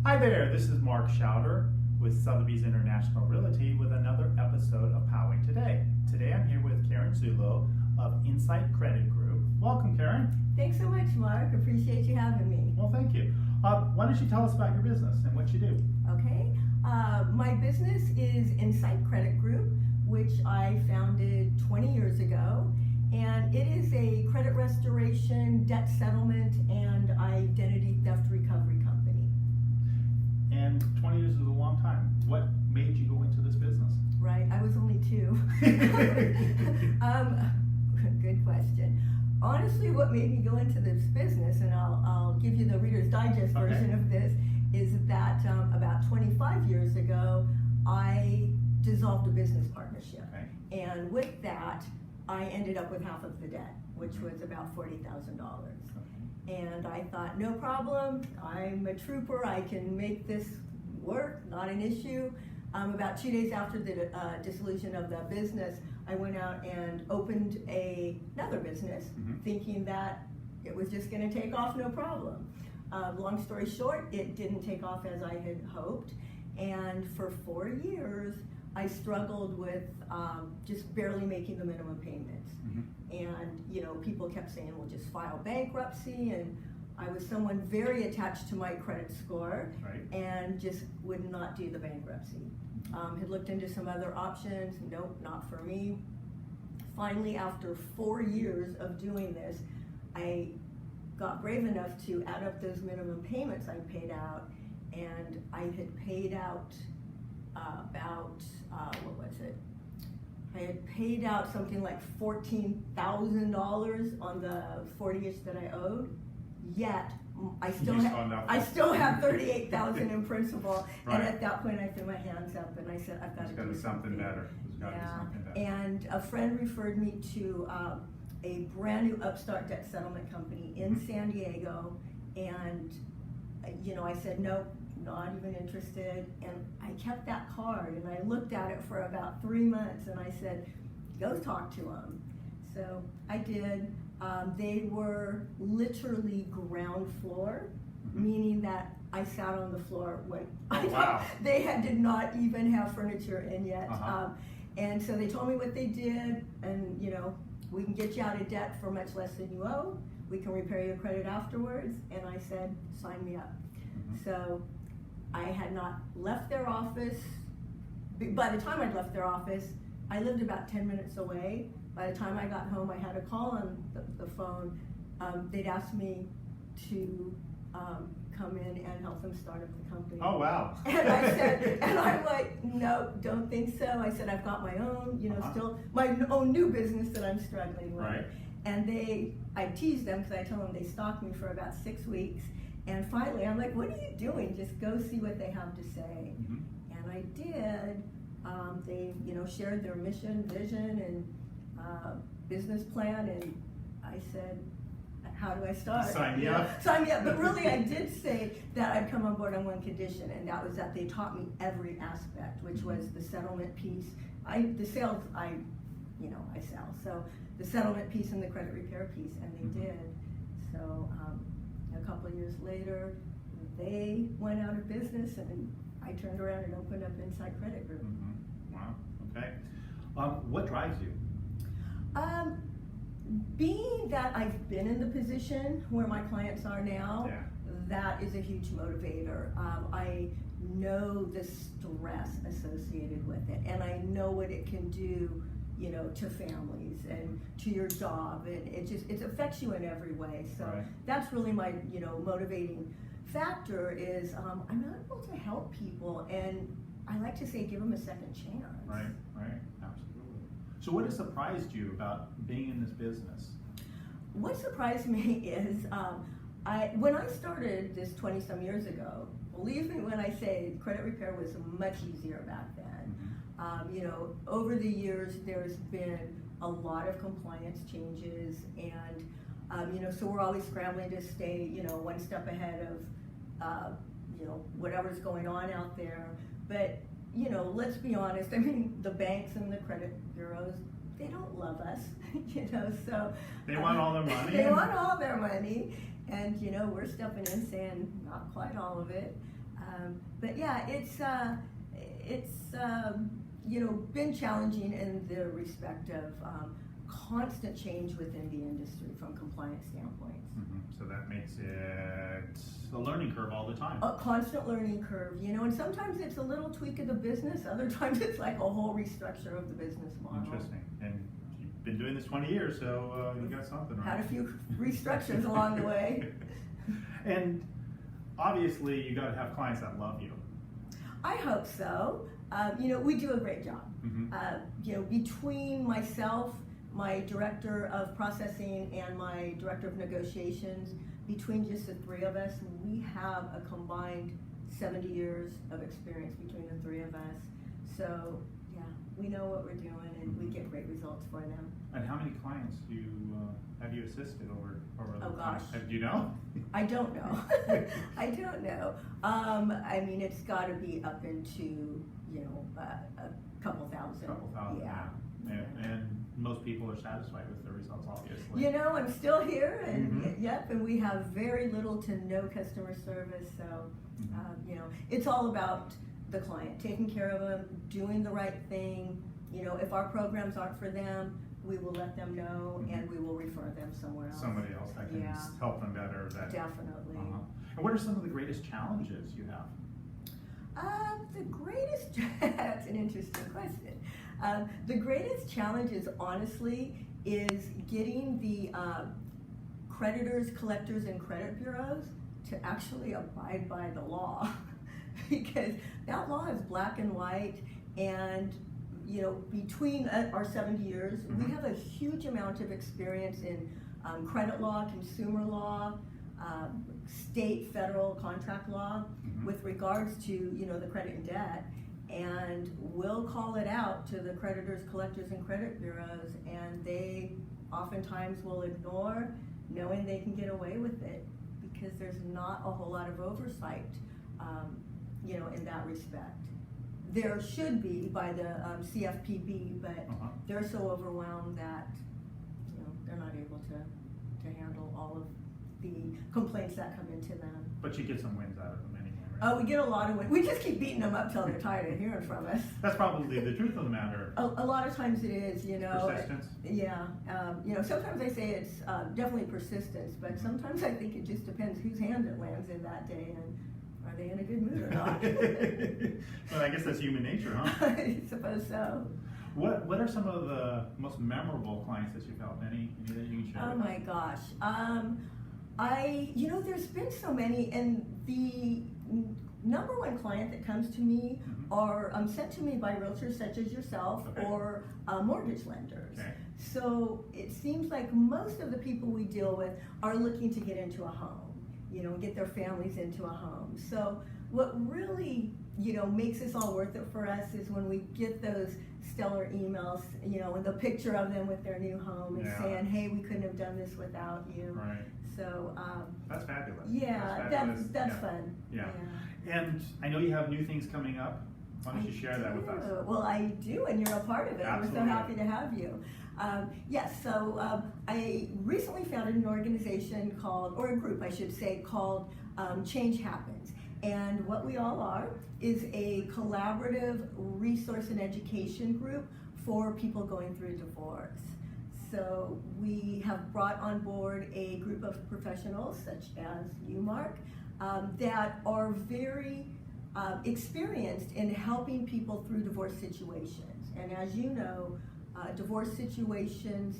Hi there, this is Mark Schauder with Sotheby's International Realty with another episode of Poway Today. Today I'm here with Karen Zullo of Insight Credit Group. Welcome, Karen. Thanks so much, Mark. Appreciate you having me. Well, thank you. Why don't you tell us about your business and what you do? Okay. My business is Insight Credit Group, which I founded 20 years ago. And it is a credit restoration, debt settlement, and identity theft recovery company. And 20 years is a long time. What made you go into this business? Right, I was only 2. Good question. Honestly, what made me go into this business, and I'll give you the Reader's Digest version of this, is that about 25 years ago, I dissolved a business partnership. Okay. And with that, I ended up with half of the debt, which was about $40,000. And I thought, no problem, I'm a trooper, I can make this work, not an issue. About 2 days after the dissolution of the business, I went out and opened another business, thinking that it was just gonna take off, no problem. Long story short, it didn't take off as I had hoped. And for 4 years, I struggled with just barely making the minimum payments. And people kept saying, well, just file bankruptcy. And I was someone very attached to my credit score, and just would not do the bankruptcy. Had looked into some other options, nope, not for me. Finally, after 4 years of doing this, I got brave enough to add up those minimum payments I paid out, and I had paid out I had paid out something like $14,000 on the 40-ish that I owed, yet I still have $38,000 in principal. And at that point I threw my hands up and I said, I've got to do something better. And a friend referred me to a brand new upstart debt settlement company in San Diego, and I said, nope, not even interested. And I kept that card and I looked at it for about 3 months and I said, go talk to them. So I did. They were literally ground floor, meaning that I sat on the floor when they did not even have furniture in yet. And so they told me what they did, and we can get you out of debt for much less than you owe. We can repair your credit afterwards. And I said, sign me up. So I had not left their office. By the time I'd left their office, I lived about 10 minutes away. By the time I got home, I had a call on the phone. They'd asked me to come in and help them start up the company. Oh, wow. And I said, and I'm like, no, don't think so. I said, I've got my own, still my own new business that I'm struggling with. Right. And I teased them because I told them they stalked me for about 6 weeks. And finally, I'm like, what are you doing? Just go see what they have to say. And I did. They, shared their mission, vision, and business plan. And I said, how do I start? Sign me up. Sign me up. But really, I did say that I'd come on board on one condition, and that was that they taught me every aspect, which was the settlement piece. The sales, I sell. So the settlement piece and the credit repair piece, and they did. So a couple of years later, they went out of business, and I turned around and opened up Insight Credit Group. Wow. Okay. What drives you? Being that I've been in the position where my clients are now, that is a huge motivator. I know the stress associated with it, and I know what it can do, to families and to your job, and it affects you in every way. So that's really my, motivating factor is I'm able to help people, and I like to say give them a second chance. Right, absolutely. So what has surprised you about being in this business? What surprised me is when I started this 20-some years ago, believe me when I say credit repair was much easier back then. Over the years there's been a lot of compliance changes, and so we're always scrambling to stay one step ahead of whatever's going on out there. But let's be honest, the banks and the credit bureaus, they don't love us, so. They want all their money. They want all their money, and we're stepping in saying not quite all of it. But yeah, been challenging in the respect of constant change within the industry from compliance standpoints. So that makes it a learning curve all the time. A constant learning curve, and sometimes it's a little tweak of the business, other times it's like a whole restructure of the business model. Interesting. And you've been doing this 20 years, so you got something, right? Had a few restructures along the way. And obviously you got to have clients that love you. I hope so. We do a great job. Between myself, my director of processing, and my director of negotiations, between just the three of us, we have a combined 70 years of experience between the three of us. So, yeah, we know what we're doing, and we get great results for them. And how many clients have you assisted over Oh gosh. Do you know? I don't know. I don't know. It's got to be up into, a couple thousand. Couple thousand, yeah. And most people are satisfied with the results, obviously. I'm still here, and and we have very little to no customer service, so, it's all about the client, taking care of them, doing the right thing. If our programs aren't for them, we will let them know, and we will refer them somewhere else. Somebody else that can help them better. Definitely. And what are some of the greatest challenges you have? The greatest, that's an interesting question. The greatest challenge is getting the creditors, collectors, and credit bureaus to actually abide by the law. Because that law is black and white, and between our 70 years, we have a huge amount of experience in credit law, consumer law, state, federal, contract law with regards to, the credit and debt. And we'll call it out to the creditors, collectors, and credit bureaus, and they oftentimes will ignore, knowing they can get away with it because there's not a whole lot of oversight, in that respect. There should be by the CFPB, but they're so overwhelmed that they're not able to handle all of the complaints that come into them. But you get some wins out of them anyway, right? Oh, we get a lot of wins. We just keep beating them up till they're tired of hearing from us. That's probably the truth of the matter. A lot of times it is, Persistence? Yeah. Sometimes I say it's definitely persistence, but sometimes I think it just depends whose hand it lands in that day, and are they in a good mood or not? Well, I guess that's human nature, huh? I suppose so. What are some of the most memorable clients that you've helped? Any that you can share? Oh my gosh. There's been so many, and the number one client that comes to me are sent to me by realtors such as yourself or mortgage lenders. Okay. So it seems like most of the people we deal with are looking to get into a home, and get their families into a home. So what really, makes this all worth it for us is when we get those stellar emails, with a picture of them with their new home and saying, hey, we couldn't have done this without you. Right. So that's fabulous. Yeah, that's fun. Yeah. And I know you have new things coming up. Why don't you share that with us? Well, I do, and you're a part of it. Absolutely. We're so happy to have you. I recently founded an organization or a group, I should say, called Change Happens. And what we all are is a collaborative resource and education group for people going through divorce. So we have brought on board a group of professionals, such as you, Mark, that are very experienced in helping people through divorce situations. And as you know, divorce situations,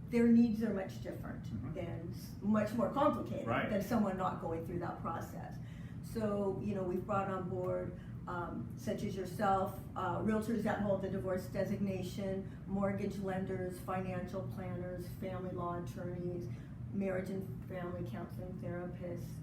their needs are much different than, much more complicated than someone not going through that process. So, we've brought on board, such as yourself, realtors that hold the divorce designation, mortgage lenders, financial planners, family law attorneys, marriage and family counseling therapists,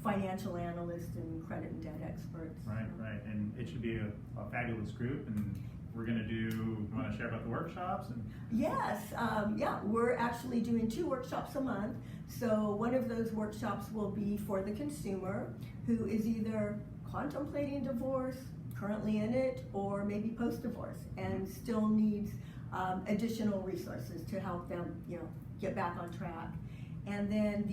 financial analysts, and credit and debt experts. Right. And it should be a fabulous group, and we're going to you want to share about the workshops? Yes, we're actually doing 2 workshops a month. So one of those workshops will be for the consumer who is either contemplating divorce, currently in it, or maybe post-divorce, and still needs additional resources to help them, get back on track. and then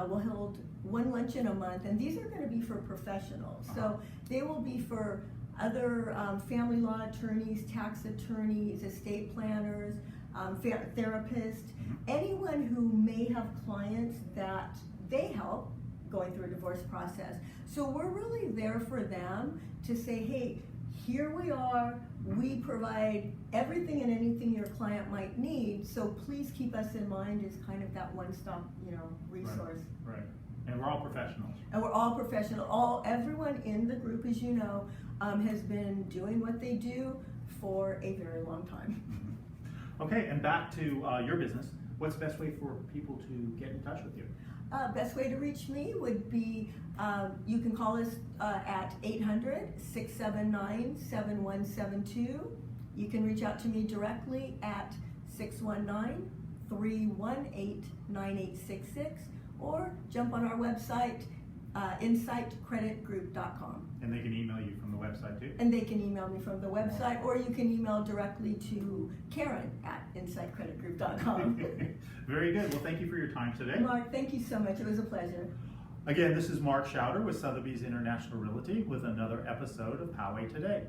we'll hold one luncheon a month, and these are going to be for professionals. So they will be for other family law attorneys, tax attorneys, estate planners, therapists, anyone who may have clients that they help going through a divorce process. So we're really there for them to say, hey, here we are, we provide everything and anything your client might need, so please keep us in mind as kind of that one-stop, resource. Right. And we're all professionals. And we're all professional. Everyone in the group, as you know, has been doing what they do for a very long time. Okay, and back to your business. What's the best way for people to get in touch with you? Best way to reach me would be, you can call us at 800-679-7172. You can reach out to me directly at 619-318-9866, or jump on our website, insightcreditgroup.com. And they can email you from the website too? And they can email me from the website, or you can email directly to Karen at insightcreditgroup.com. Very good. Well, thank you for your time today. Mark, thank you so much. It was a pleasure. Again, this is Mark Schauder with Sotheby's International Realty with another episode of Poway Today.